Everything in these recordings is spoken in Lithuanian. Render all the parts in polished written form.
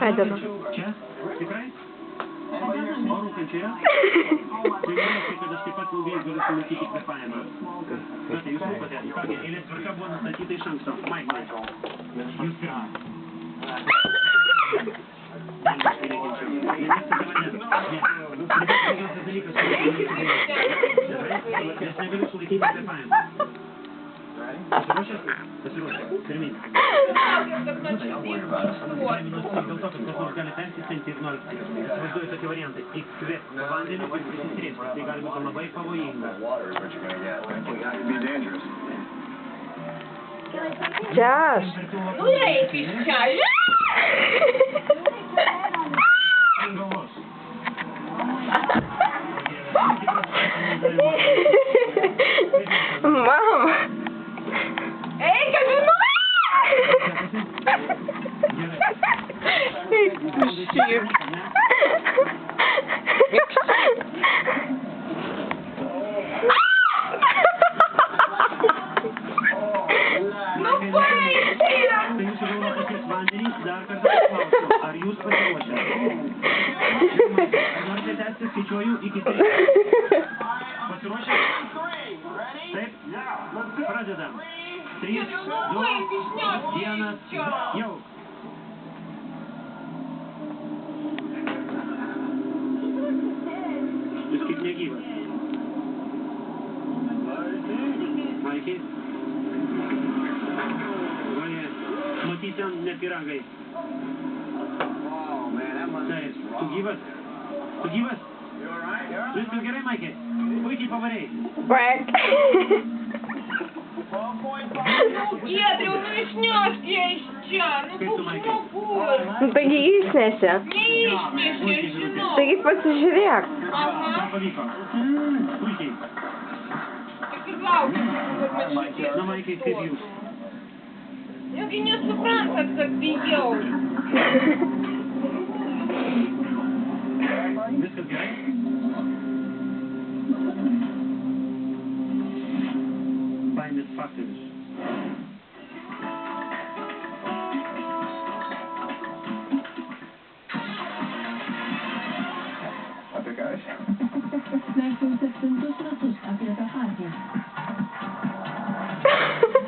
I don't know. Čia? Tikrai? O rūkančioje? Tai reiškia, kad aš taip pat ilgai galiu sulaikyti kvėpavimą. Na tai jūs rūkote. Kągi, eilės tvarka buvo nustatyta iš anksto. Mike, jūs pirma. Nes negaliu sulaikyti kvėpavimą. Pasiruošęs? Pasiruošęs. Pirmin. Dėl to, kad kas nors gali persistengti ir nori. Įsivaizduoju tokie variantai. Įkvėp vandeniu ir prisisrėsti. Tai gali būti labai pavojinga. Josh. Nu eik iš čia. Mama. Eik, aš žinau. Šiaip. Nu baisiai. Tai jūsų galva pasieks vandenį, dar kartą paklausiu, ar jūs pasiruošę? Ar norite tęsti, skaičiuoju iki 3. Pasiruošę? Taip? Pradedam. 3, 2, 1, jau. Jūs kaip negyvas. Maikį? Vaje, matyti ne piragai. Taip, tu gyvas? Tu gyvas? Viskas gerai, Maikė? Puikiai pavarėjai. Quack. Nu, Giedriau, nu išnešk ją iš čia. Nu, koks žmogus. Nu, taigi išnešė. Neišnešė, aš žinau. Taigi pasižiūrėk. Aha. Pavyko. Puikiai. Tik ir laukiu, kad man šitie. Na, Maikai, kaip jūs? Negi nesuprantat, kad bijau. Viskas gerai? Baimės faktorius. Apie ką aš? Mes jau 7 metus apie tą patį.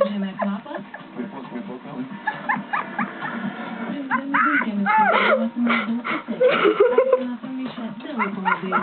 Žemė kvapas? Kvėpuos. Prisimdami veikiamis, kad maždaug pusė. Esame pamišę dėl automobilio.